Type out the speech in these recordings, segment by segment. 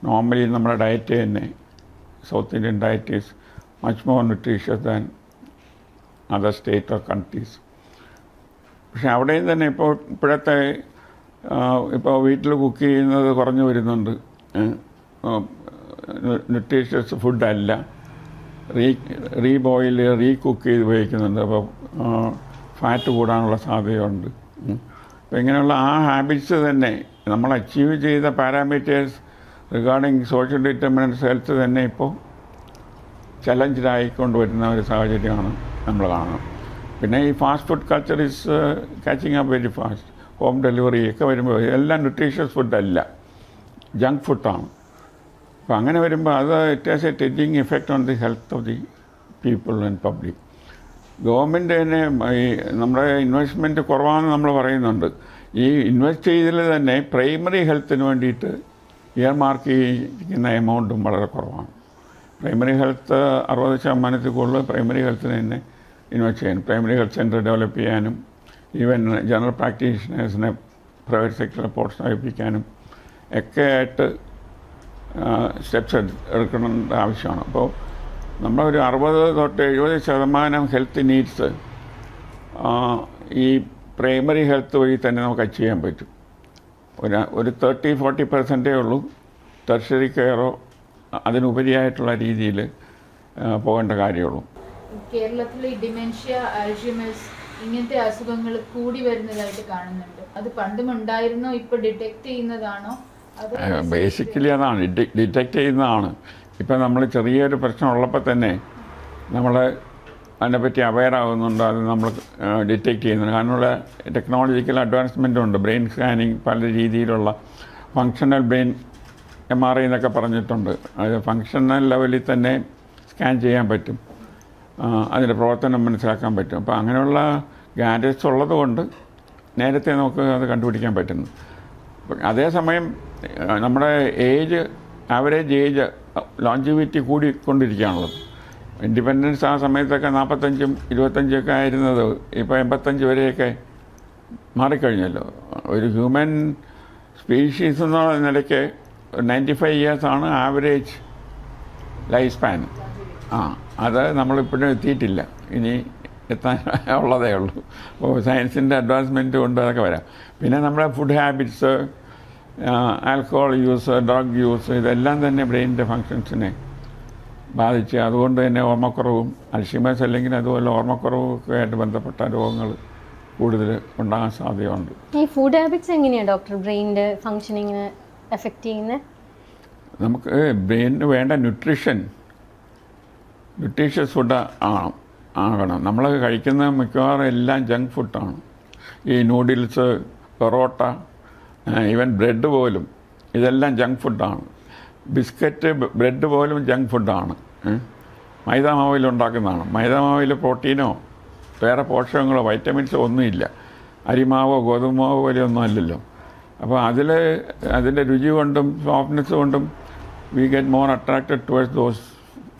Normally നമ്മുടെ diet തന്നെ south Indian diet is much more nutritious than other state or countries. പക്ഷെ അവിടെയും തന്നെ ഇപ്പോഴത്തെ ഇപ്പോൾ വീട്ടിൽ കുക്ക് ചെയ്യുന്നത് കുറഞ്ഞു വരുന്നുണ്ട്. ന്യൂട്രീഷ്യസ് ഫുഡല്ല, റീബോയിൽ കുക്ക് ചെയ്ത് ഉപയോഗിക്കുന്നുണ്ട്. അപ്പോൾ ഫാറ്റ് കൂടാനുള്ള സാധ്യതയുണ്ട്. അപ്പോൾ ഇങ്ങനെയുള്ള ആ ഹാബിറ്റ്സ് തന്നെ നമ്മൾ അച്ചീവ് ചെയ്ത പാരാമീറ്റേഴ്സ് റിഗാർഡിങ് സോഷ്യൽ ഡിറ്റർമിനൻറ്റ്സ് ഹെൽത്ത് തന്നെ ഇപ്പോൾ ചലഞ്ചിലായിക്കൊണ്ട് വരുന്ന ഒരു സാഹചര്യമാണ് നമ്മൾ കാണുന്നത്. പിന്നെ ഈ fast food culture is catching up very fast. Home delivery ഒക്കെ വരുമ്പോൾ എല്ലാം ന്യൂട്രീഷ്യസ് ഫുഡല്ല, ജങ്ക് ഫുഡാണ്. അപ്പോൾ അങ്ങനെ വരുമ്പോൾ അത് it has a teaching effect on the health of the people and public. Government തന്നെ ഈ നമ്മുടെ ഇൻവെസ്റ്റ്മെൻറ്റ് കുറവാണെന്ന് നമ്മൾ പറയുന്നുണ്ട്. ഈ ഇൻവെസ്റ്റ് ചെയ്തതിൽ തന്നെ പ്രൈമറി ഹെൽത്തിന് വേണ്ടിയിട്ട് ഇയർ മാർക്ക് ചെയ്യുന്ന എമൗണ്ടും വളരെ കുറവാണ്. പ്രൈമറി ഹെൽത്ത് 60% കൂടുതൽ പ്രൈമറി ഹെൽത്തിന് തന്നെ ഇൻവെസ്റ്റ് ചെയ്യാനും, പ്രൈമറി ഹെൽത്ത് സെൻറ്റർ ഡെവലപ്പ് ചെയ്യാനും, ഈവൻ ജനറൽ പ്രാക്ടീഷണേഴ്സിനെ പ്രൈവറ്റ് സെക്ടറിൽ പ്രോത്സാഹിപ്പിക്കാനും ഒക്കെ ആയിട്ട് സ്റ്റെപ്സ് എടുക്കേണ്ട ആവശ്യമാണ്. അപ്പോൾ നമ്മളൊരു 60 തൊട്ട് 70% ഹെൽത്ത് നീഡ്സ് ഈ പ്രൈമറി ഹെൽത്ത് വഴി തന്നെ നമുക്ക് അച്ചീവ് ചെയ്യാൻ പറ്റും. ഒരു 30-40% ഉള്ളൂ ടെർഷ്യറി കെയറോ അതിനുപരിയായിട്ടുള്ള രീതിയിൽ പോകേണ്ട കാര്യമുള്ളൂ. കേരളത്തിൽ ഡിമെൻഷ്യ, അൽഷിമേഴ്സ് ഇങ്ങനത്തെ അസുഖങ്ങൾ കൂടി വരുന്നതായിട്ട് കാണുന്നുണ്ട്. അത് പണ്ടും ഉണ്ടായിരുന്നോ, ഇപ്പോൾ ഡിറ്റക്ട് ചെയ്യുന്നതാണോ? ബേസിക്കലി അതാണ്, ഡിറ്റക്റ്റ് ചെയ്യുന്നതാണ്. ഇപ്പം നമ്മൾ ചെറിയൊരു പ്രശ്നം ഉള്ളപ്പോൾ തന്നെ നമ്മൾ അതിനെപ്പറ്റി അവെയർ ആകുന്നുണ്ട്, അത് നമ്മൾ ഡിറ്റക്റ്റ് ചെയ്യുന്നുണ്ട്. കാരണമുള്ള ടെക്നോളജിക്കൽ അഡ്വാൻസ്മെൻറ്റും ഉണ്ട്. ബ്രെയിൻ സ്കാനിങ്, പല രീതിയിലുള്ള ഫങ്ഷണൽ ബ്രെയിൻ MRI എന്നൊക്കെ പറഞ്ഞിട്ടുണ്ട്. അത് ഫങ്ഷണൽ ലെവലിൽ തന്നെ സ്കാൻ ചെയ്യാൻ പറ്റും, അതിൻ്റെ പ്രവർത്തനം മനസ്സിലാക്കാൻ പറ്റും. അപ്പോൾ അങ്ങനെയുള്ള ഗാഡ്ജറ്റ്സ് ഉള്ളത് കൊണ്ട് നേരത്തെ നമുക്ക് അത് കണ്ടുപിടിക്കാൻ പറ്റുന്നു. അതേസമയം നമ്മുടെ ആവറേജ് ഏജ് ലോഞ്ചിവിറ്റി കൂടിക്കൊണ്ടിരിക്കുകയാണുള്ളത്. ഇൻഡിപെൻഡൻസ് ആ സമയത്തൊക്കെ 45-ഉം 25-ഒക്കെ ആയിരുന്നത് ഇപ്പോൾ 85 വരെയൊക്കെ മാറിക്കഴിഞ്ഞല്ലോ. ഒരു ഹ്യൂമൻ സ്പീഷീസ് എന്നുള്ള നിലയ്ക്ക് 95 ഇയേഴ്സാണ് ആവറേജ് ലൈഫ് സ്പാൻ. അത് നമ്മളിപ്പോഴും എത്തിയിട്ടില്ല, ഇനി എത്താൻ ഉള്ളതേ ഉള്ളൂ. അപ്പോൾ സയൻസിൻ്റെ അഡ്വാൻസ്മെൻറ്റ് കൊണ്ട് അതൊക്കെ വരാം. പിന്നെ നമ്മുടെ food habits, alcohol use, drug use, ഇതെല്ലാം തന്നെ ബ്രെയിനിൻ്റെ ഫങ്ഷൻസിനെ ബാധിച്ച് അതുകൊണ്ട് തന്നെ ഓർമ്മക്കുറവും, അൽഷിമേഴ്സ് അല്ലെങ്കിൽ അതുപോലെ ഓർമ്മക്കുറവൊക്കെ ആയിട്ട് ബന്ധപ്പെട്ട രോഗങ്ങൾ കൂടുതൽ ഉണ്ടാകാൻ സാധ്യതയുണ്ട്. ഈ ഫുഡ് ഹാബിറ്റ്സ് എങ്ങനെയാണ് ഡോക്ടർ ബ്രെയിനിൻ്റെ ഫങ്ഷനിങ്ങിനെ എഫക്റ്റ് ചെയ്യുന്നത്? നമുക്ക് ബ്രെയിനിന് വേണ്ട ന്യൂട്രീഷ്യസ് ഫുഡ് ആകണം. നമ്മൾ കഴിക്കുന്ന മിക്കവാറും എല്ലാം ജങ്ക് ഫുഡാണ്. ഈ നൂഡിൽസ്, പൊറോട്ട, ഈവൻ ബ്രെഡ് പോലും ഇതെല്ലാം ജങ്ക് ഫുഡാണ്. ബിസ്ക്കറ്റ്, ബ്രെഡ് പോലും ജങ്ക് ഫുഡാണ്. മൈദാമാവിൽ ഉണ്ടാക്കുന്നതാണ്. മൈദാമാവിൽ പ്രോട്ടീനോ വേറെ പോഷകങ്ങളോ വൈറ്റമിൻസോ ഒന്നുമില്ല. അരിമാവോ ഗോതമ്പ് പോലെയൊന്നും അല്ലല്ലോ. അപ്പോൾ അതിൻ്റെ രുചി കൊണ്ടും സോഫ്റ്റ്നെസ് കൊണ്ടും we get more attracted towards those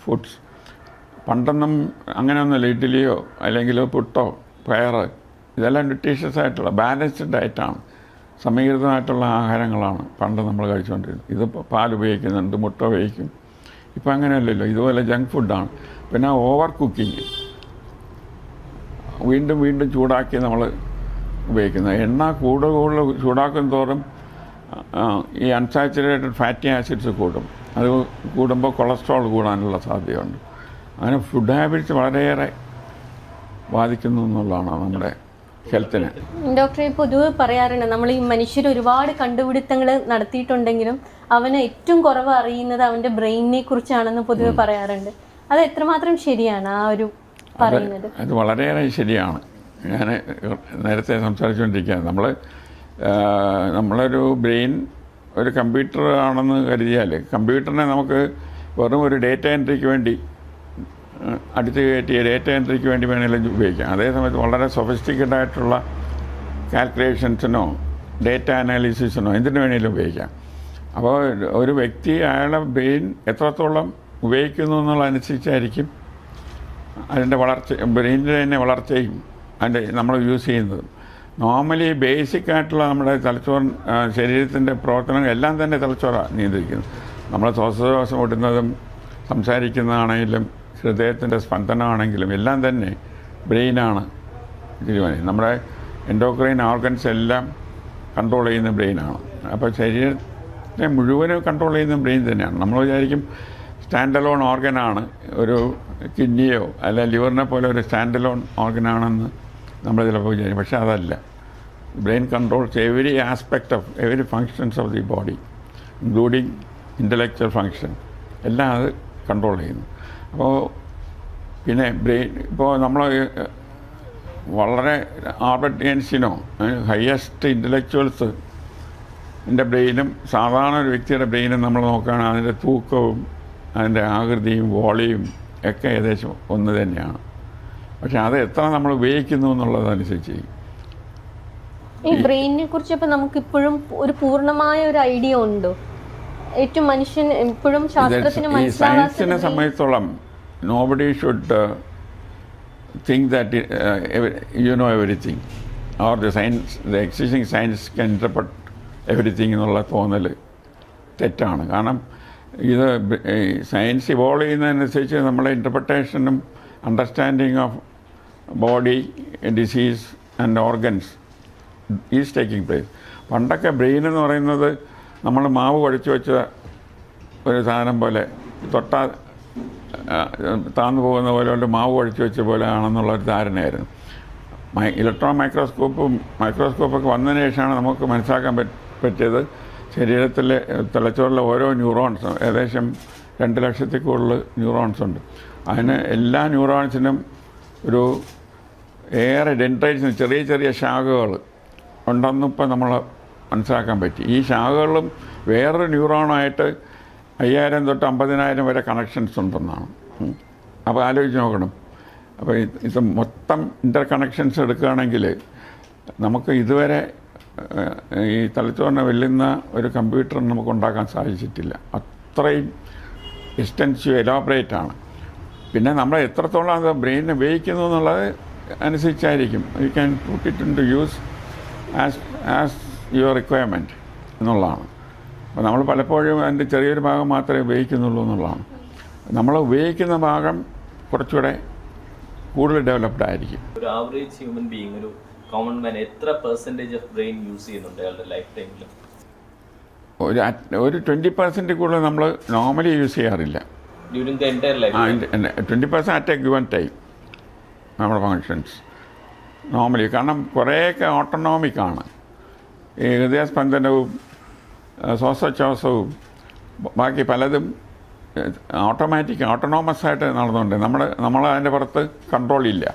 foods. പണ്ടൊന്നും അങ്ങനെയൊന്നുമില്ല. ഇഡ്ഡലിയോ അല്ലെങ്കിൽ പുട്ടോ പയർ ഇതെല്ലാം ന്യൂട്രീഷ്യസ് ആയിട്ടുള്ള ബാലൻസ്ഡ് ഡയറ്റാണ്, സമീകൃതമായിട്ടുള്ള ആഹാരങ്ങളാണ് പണ്ട് നമ്മൾ കഴിച്ചുകൊണ്ടിരുന്നത്. ഇതിപ്പോൾ പാൽ ഉപയോഗിക്കുന്നുണ്ട്, മുട്ട ഉപയോഗിക്കും. ഇപ്പം അങ്ങനെയല്ലല്ലോ, ഇതുപോലെ ജങ്ക് ഫുഡാണ്. പിന്നെ ഓവർ കുക്കിങ്, വീണ്ടും വീണ്ടും ചൂടാക്കി നമ്മൾ ഉപയോഗിക്കുന്നത്. എണ്ണ കൂടുതൽ ചൂടാക്കും തോറും ഈ അൺസാച്ചുറേറ്റഡ് ഫാറ്റി ആസിഡ്സ് കൂടും. അത് കൂടുമ്പോൾ കൊളസ്ട്രോൾ കൂടാനുള്ള സാധ്യതയുണ്ട്. അങ്ങനെ ഫുഡ് ഹാബിറ്റ്സ് വളരെയേറെ ബാധിക്കുന്നു എന്നുള്ളതാണ് നമ്മുടെ ഹെൽത്തിനെ. ഡോക്ടറെ, പൊതുവെ പറയാറുണ്ട് നമ്മൾ ഈ മനുഷ്യർ ഒരുപാട് കണ്ടുപിടുത്തങ്ങൾ നടത്തിയിട്ടുണ്ടെങ്കിലും അവന് ഏറ്റവും കുറവ് അറിയുന്നത് അവൻ്റെ ബ്രെയിനിനെ കുറിച്ചാണെന്ന് പൊതുവെ പറയാറുണ്ട്. അത് എത്രമാത്രം ശരിയാണ് ആ ഒരു പറയുന്നത്? അത് വളരെയേറെ ശരിയാണ്. ഞാൻ നേരത്തെ സംസാരിച്ചുകൊണ്ടിരിക്കുകയാണ്. നമ്മളൊരു ബ്രെയിൻ ഒരു കമ്പ്യൂട്ടർ ആണെന്ന് കരുതിയാൽ കമ്പ്യൂട്ടറിനെ നമുക്ക് വെറും ഒരു ഡേറ്റ എൻട്രിക്ക് വേണ്ടി അടുത്ത് കയറ്റിയ ഡേറ്റ എൻട്രിക്ക് വേണ്ടി വേണമെങ്കിലും ഉപയോഗിക്കാം. അതേസമയത്ത് വളരെ സൊഫിസ്റ്റിക്കേറ്റഡ് ആയിട്ടുള്ള കാൽക്കുലേഷൻസിനോ ഡേറ്റ അനാലിസിസിനോ എന്തിനു വേണമെങ്കിലും ഉപയോഗിക്കാം. അപ്പോൾ ഒരു വ്യക്തി അയാളുടെ ബ്രെയിൻ എത്രത്തോളം ഉപയോഗിക്കുന്നു എന്നുള്ളതനുസരിച്ചായിരിക്കും അതിൻ്റെ ബ്രെയിനിൻ്റെ തന്നെ വളർച്ചയും നമ്മൾ യൂസ് ചെയ്യുന്നത്. നോർമലി ബേസിക് ആയിട്ടുള്ള നമ്മുടെ തലച്ചോറ് ശരീരത്തിൻ്റെ പ്രവർത്തനങ്ങൾ എല്ലാം തന്നെ തലച്ചോറാണ് നിയന്ത്രിക്കുന്നത്. നമ്മൾ ശ്വാസോച്ഛ്വാസം വിടുന്നതും സംസാരിക്കുന്നതാണെങ്കിലും ഹൃദയത്തിൻ്റെ സ്പന്ദനമാണെങ്കിലും എല്ലാം തന്നെ ബ്രെയിനാണ് തീരുമാനിക്കുന്നത്. നമ്മുടെ എൻഡോക്രൈൻ ഓർഗൻസ് എല്ലാം കൺട്രോൾ ചെയ്യുന്ന ബ്രെയിനാണ്. അപ്പോൾ ശരീരത്തെ മുഴുവനും കൺട്രോൾ ചെയ്യുന്ന ബ്രെയിൻ തന്നെയാണ്. നമ്മൾ വിചാരിക്കും സ്റ്റാൻഡ് അലോൺ ഓർഗനാണ്, ഒരു കിഡ്നിയോ അല്ല ലിവറിനെ പോലെ ഒരു സ്റ്റാൻഡ് അലോൺ ഓർഗനാണെന്ന് നമ്മൾ ചിലപ്പോൾ വിചാരിക്കും. പക്ഷേ അതല്ല. Brain controls every aspect of every functions of the body, including intellectual function, എല്ലാം അത് കൺട്രോൾ ചെയ്യുന്നു. അപ്പോൾ പിന്നെ ബ്രെയിൻ ഇപ്പോൾ നമ്മൾ വളരെ ആൽബർട്ട് ഐൻസ്റ്റീനോ ഹയസ്റ്റ് ഇൻ്റലക്ച്വൽസ് എൻ്റെ ബ്രെയിനും സാധാരണ ഒരു വ്യക്തിയുടെ ബ്രെയിനും നമ്മൾ നോക്കുകയാണെങ്കിൽ അതിൻ്റെ തൂക്കവും അതിൻ്റെ ആകൃതിയും വോളിയും ഒക്കെ ഏകദേശം ഒന്ന് തന്നെയാണ്. പക്ഷെ അത് എത്ര നമ്മൾ ഉപയോഗിക്കുന്നു എന്നുള്ളതനുസരിച്ച് ഈ ബ്രെയിനിനെ കുറിച്ച് ഇപ്പോൾ നമുക്കിപ്പോഴും ഒരു പൂർണ്ണമായ ഒരു ഐഡിയ ഉണ്ടോ? ഏറ്റവും മനുഷ്യൻ ഇപ്പോഴും ശാസ്ത്രത്തിന് ഈ സയൻസിനെ സംബന്ധിച്ചോളം nobody should think that you know everything or the existing science can interpret everything എന്നുള്ള തോന്നൽ തെറ്റാണ്. കാരണം ഇത് സയൻസ് ഇവോൾവ് ചെയ്യുന്നതനുസരിച്ച് നമ്മുടെ ഇൻ്റർപ്രിട്ടേഷനും understanding of body disease and organs is taking place. പണ്ടൊക്കെ ബ്രെയിൻ എന്ന് പറയുന്നത് നമ്മൾ മാവ് കുഴച്ച് വെച്ച ഒരു സാധനം പോലെ തൊട്ടാ താന്നു പോകുന്ന പോലെ ഒരു മാവ് കുഴച്ച് വെച്ച പോലെ ആണെന്നുള്ളൊരു ധാരണയായിരുന്നു. ഇലക്ട്രോൺ മൈക്രോസ്കോപ്പൊക്കെ വന്നതിന് ശേഷമാണ് നമുക്ക് മനസ്സിലാക്കാൻ പറ്റിയത് ശരീരത്തിലെ തലച്ചോറിലെ ഓരോ ന്യൂറോൺസും ഏകദേശം 2 ലക്ഷത്തിൽ കൂടുതൽ ന്യൂറോൺസ് ഉണ്ട്. അതിന് എല്ലാ ന്യൂറോൺസിനും ഒരു ഏറെ ഡെൻഡ്രൈറ്റ്സിന് ചെറിയ ചെറിയ ശാഖകൾ ഉണ്ടെന്നിപ്പോൾ നമ്മൾ മനസ്സിലാക്കാൻ പറ്റി. ഈ ശാഖകളും വേറൊരു ന്യൂറോണായിട്ട് 5000 തൊട്ട് 50,000 വരെ കണക്ഷൻസ് ഉണ്ടെന്നാണ്. അപ്പോൾ ആലോചിച്ച് നോക്കണം. അപ്പോൾ ഇത് മൊത്തം ഇൻ്റർ കണക്ഷൻസ് എടുക്കുകയാണെങ്കിൽ നമുക്ക് ഇതുവരെ ഈ തലച്ചോറിനെ വെല്ലുന്ന ഒരു കമ്പ്യൂട്ടർ നമുക്ക് ഉണ്ടാക്കാൻ സാധിച്ചിട്ടില്ല. അത്രയും എക്സ്റ്റെൻസീവ് എലോബറേറ്റ് ആണ്. പിന്നെ നമ്മൾ എത്രത്തോളം അത് ബ്രെയിനിനെ ഉപയോഗിക്കുന്നു എന്നുള്ളത് അനുസരിച്ചായിരിക്കും. You can put it into use as your requirement എന്നുള്ളതാണ്. അപ്പോൾ നമ്മൾ പലപ്പോഴും അതിൻ്റെ ചെറിയൊരു ഭാഗം മാത്രമേ ഉപയോഗിക്കുന്നുള്ളൂ എന്നുള്ളതാണ്. നമ്മൾ ഉപയോഗിക്കുന്ന ഭാഗം കുറച്ചുകൂടെ കൂടുതൽ ഡെവലപ്ഡ് ആയിരിക്കും. ഒരു ആവറേജ് ഹ്യൂമൻ ബീയിങ്, ഒരു കോമൺ മാൻ എത്ര പെർസെൻറ്റേജ് ഓഫ് ബ്രെയിൻ യൂസ് ചെയ്യുന്നുണ്ട് അയാളുടെ ലൈഫ് ടൈമിൽ? ഒരു 20% കൂടുതൽ നമ്മൾ നോർമലി യൂസ് ചെയ്യാറില്ല. During the entire life 20% at A given time നമ്മുടെ ഫങ്ഷൻസ് നോർമലി. കാരണം കുറേയൊക്കെ ഓട്ടോണോമിക്കാണ്. ഈ ഹൃദയസ്പന്ദനവും ശ്വാസോച്ഛ്വാസവും ബാക്കി പലതും ഓട്ടോണോമസ് ആയിട്ട് നടന്നുകൊണ്ട് നമ്മൾ അതിൻ്റെ പുറത്ത് കൺട്രോൾ ഇല്ല.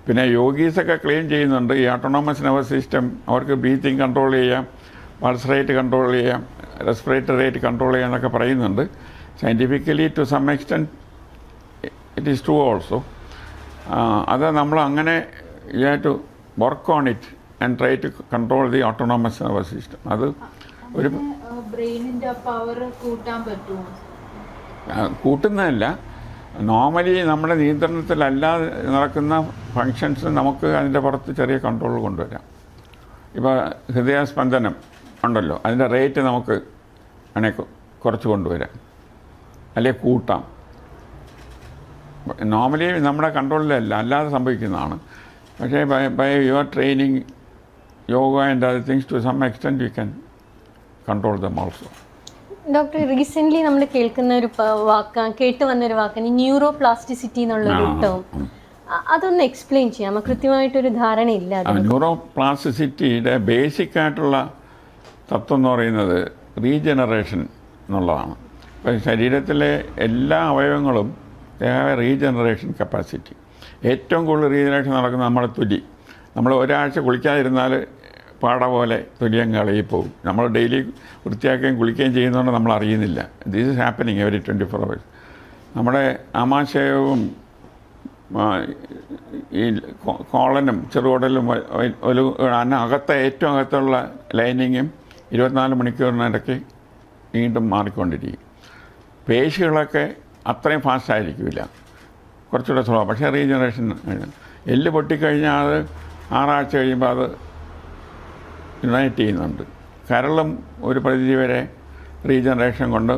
പിന്നെ യോഗീസൊക്കെ ക്ലെയിം ചെയ്യുന്നുണ്ട് ഈ ഓട്ടോണോമസ് നെർവസ് സിസ്റ്റം അവർക്ക് ബ്രീത്തിങ് കൺട്രോൾ ചെയ്യാം, പൾസ് റേറ്റ് കൺട്രോൾ ചെയ്യാം, റെസ്പിറേറ്ററി റേറ്റ് കൺട്രോൾ ചെയ്യാം എന്നൊക്കെ പറയുന്നുണ്ട്. Scientifically to some extent it is true also. അത് നമ്മൾ അങ്ങനെ you have to work on it and try to control the autonomous nervous system. അത് ഒരു ബ്രെയിനിന്റെ പവർ കൂട്ടാൻ പറ്റുമോ? കൂട്ടുന്നതല്ല, നോർമലി നമ്മുടെ നിയന്ത്രണത്തിലല്ലാതെ നടക്കുന്ന ഫങ്ഷൻസ് നമുക്ക് അതിൻ്റെ പുറത്ത് ചെറിയ കൺട്രോൾ കൊണ്ടുവരാം. ഇപ്പോൾ ഹൃദയസ്പന്ദനം ഉണ്ടല്ലോ, അതിൻ്റെ റേറ്റ് നമുക്ക് വേണമെങ്കിൽ കുറച്ച് കൊണ്ടുവരാം, അല്ലെങ്കിൽ കൂട്ടാം. നോർമലി നമ്മുടെ കൺട്രോളിലല്ല, അല്ലാതെ സംഭവിക്കുന്നതാണ്. പക്ഷേ by your training yoga and other things to some extent you can control them also. Doctor, recently നമ്മൾ കേൾക്കുന്ന ഒരു കേട്ട് വന്നൊരു വാക്കാണ് ന്യൂറോ പ്ലാസ്റ്റിസിറ്റി എന്നുള്ളൊരു ടേം. അതൊന്ന് എക്സ്പ്ലെയിൻ ചെയ്യാമോ? കൃത്യമായിട്ടൊരു ധാരണയില്ല. ന്യൂറോ പ്ലാസ്റ്റിസിറ്റിയുടെ ബേസിക് ആയിട്ടുള്ള തത്വം എന്ന് പറയുന്നത് റീജനറേഷൻ എന്നുള്ളതാണ്. ഇപ്പോൾ ശരീരത്തിലെ എല്ലാ അവയവങ്ങളും റീജനറേഷൻ കപ്പാസിറ്റി. ഏറ്റവും കൂടുതൽ റീജനറേഷൻ നടക്കുന്നത് നമ്മുടെ തൊലി. നമ്മൾ ഒരാഴ്ച കുളിക്കാതിരുന്നാൽ പാട പോലെ തൊലിയും കളയിപ്പോവും. നമ്മൾ ഡെയിലി വൃത്തിയാക്കുകയും കുളിക്കുകയും ചെയ്യുന്നതുകൊണ്ട് നമ്മൾ അറിയുന്നില്ല. This is happening every 24 hours. നമ്മുടെ ആമാശയവും ഈ കോളനും ചെറുകുടലും അകത്തെ ഏറ്റവും അകത്തുള്ള ലൈനിങ്ങും 24 മണിക്കൂറിനിടയ്ക്ക് വീണ്ടും മാറിക്കൊണ്ടിരിക്കും. പേശികളൊക്കെ അത്രയും ഫാസ്റ്റ് ആയിരിക്കില്ല, കുറച്ചുകൂടെ സ്ലോ. പക്ഷേ റീജനറേഷൻ എല്ല് പൊട്ടിക്കഴിഞ്ഞാൽ അത് 6 ആഴ്ച കഴിയുമ്പോൾ അത് യുണൈറ്റ് ചെയ്യുന്നുണ്ട്. കരളും ഒരു പരിധി വരെ റീജനറേഷൻ കൊണ്ട്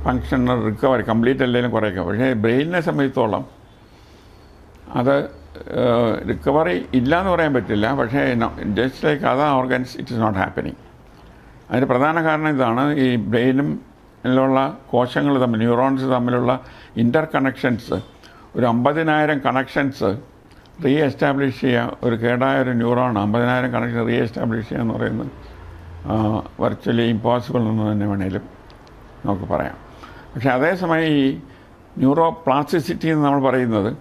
ഫങ്ഷണൽ റിക്കവറി കംപ്ലീറ്റ് അല്ലെങ്കിലും കുറേയൊക്കെ. പക്ഷേ ബ്രെയിനിനെ സംബന്ധിച്ചോളം അത് റിക്കവറി ഇല്ല എന്ന് പറയാൻ പറ്റില്ല. പക്ഷേ just like other organs it is not happening. അതിന് പ്രധാന കാരണം ഇതാണ്, ഈ ബ്രെയിനും ിലുള്ള കോശങ്ങൾ തമ്മിൽ, ന്യൂറോൺസ് തമ്മിലുള്ള ഇൻ്റർ കണക്ഷൻസ്, ഒരു 50,000 കണക്ഷൻസ് റീ എസ്റ്റാബ്ലിഷ് ചെയ്യുക, ഒരു കേടായ ഒരു ന്യൂറോൺ 50,000 കണക്ഷൻ റീ എസ്റ്റാബ്ലിഷ് ചെയ്യുക എന്ന് പറയുന്നത് വെർച്വലി ഇമ്പോസിബിൾ എന്ന് തന്നെ വേണേലും നമുക്ക് പറയാം. പക്ഷേ അതേസമയം ഈ ന്യൂറോ പ്ലാസ്റ്റിസിറ്റി എന്ന് നമ്മൾ പറയുന്നത്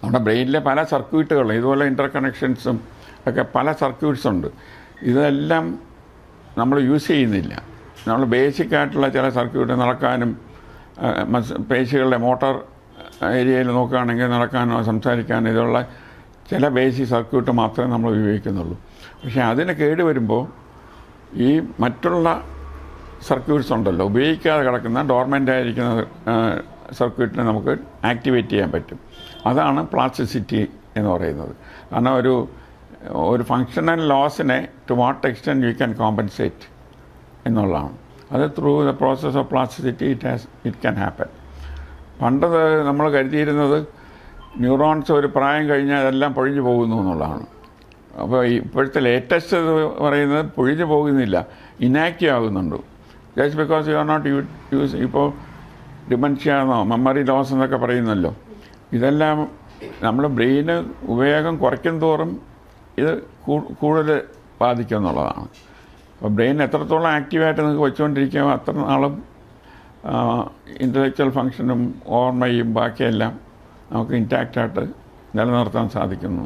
നമ്മുടെ ബ്രെയിനിലെ പല സർക്യൂട്ടുകളും ഇതുപോലെ ഇൻ്റർ കണക്ഷൻസും ഒക്കെ പല സർക്യൂട്ട്സ് ഉണ്ട്. ഇതെല്ലാം നമ്മൾ യൂസ് ചെയ്യുന്നില്ല. നമ്മൾ ബേസിക്കായിട്ടുള്ള ചില സർക്യൂട്ട് നടക്കാനും പേശികളുടെ മോട്ടോർ ഏരിയയിൽ നോക്കുകയാണെങ്കിൽ നടക്കാനോ സംസാരിക്കാനോ ഇതുള്ള ചില ബേസിക് സർക്യൂട്ട് മാത്രമേ നമ്മൾ ഉപയോഗിക്കുന്നുള്ളൂ. പക്ഷേ അതിന് കേട് വരുമ്പോൾ ഈ മറ്റുള്ള സർക്യൂട്ട്സ് ഉണ്ടല്ലോ, ഉപയോഗിക്കാതെ കിടക്കുന്ന ഡോർമെൻ്റ് ആയിരിക്കുന്ന സർക്യൂട്ടിനെ നമുക്ക് ആക്ടിവേറ്റ് ചെയ്യാൻ പറ്റും. അതാണ് പ്ലാസ്റ്റിസിറ്റി എന്ന് പറയുന്നത്. കാരണം ഒരു ഫങ്ഷണൽ ലോസിനെ to what extent you can compensate എന്നുള്ളതാണ്. അത് through the process of plasticity it can happen. പണ്ട് നമ്മൾ കരുതിയിരുന്നത് ന്യൂറോൺസ് ഒരു പ്രായം കഴിഞ്ഞാൽ അതെല്ലാം പൊഴിഞ്ഞു പോകുന്നു എന്നുള്ളതാണ്. അപ്പോൾ ഇപ്പോഴത്തെ ലേറ്റസ്റ്റ് പറയുന്നത് പൊഴിഞ്ഞു പോകുന്നില്ല, ഇനാക്റ്റീവ് ആകുന്നുണ്ട്. Just because you are not use. ഇപ്പോൾ ഡിമെൻഷ്യ എന്നോ മെമ്മറി ലോസ് എന്നൊക്കെ പറയുന്നല്ലോ, ഇതെല്ലാം നമ്മൾ ബ്രെയിന് ഉപയോഗം കുറയ്ക്കും തോറും ഇത് കൂടുതൽ ബാധിക്കും എന്നുള്ളതാണ്. അപ്പോൾ ബ്രെയിൻ എത്രത്തോളം ആക്റ്റീവായിട്ട് നിങ്ങൾക്ക് വെച്ചുകൊണ്ടിരിക്കുമോ അത്ര നാളും ഇൻ്റലക്ച്വൽ ഫങ്ഷനും ഓർമ്മയും ബാക്കിയെല്ലാം നമുക്ക് ഇൻടാക്റ്റായിട്ട് നിലനിർത്താൻ സാധിക്കുന്നു.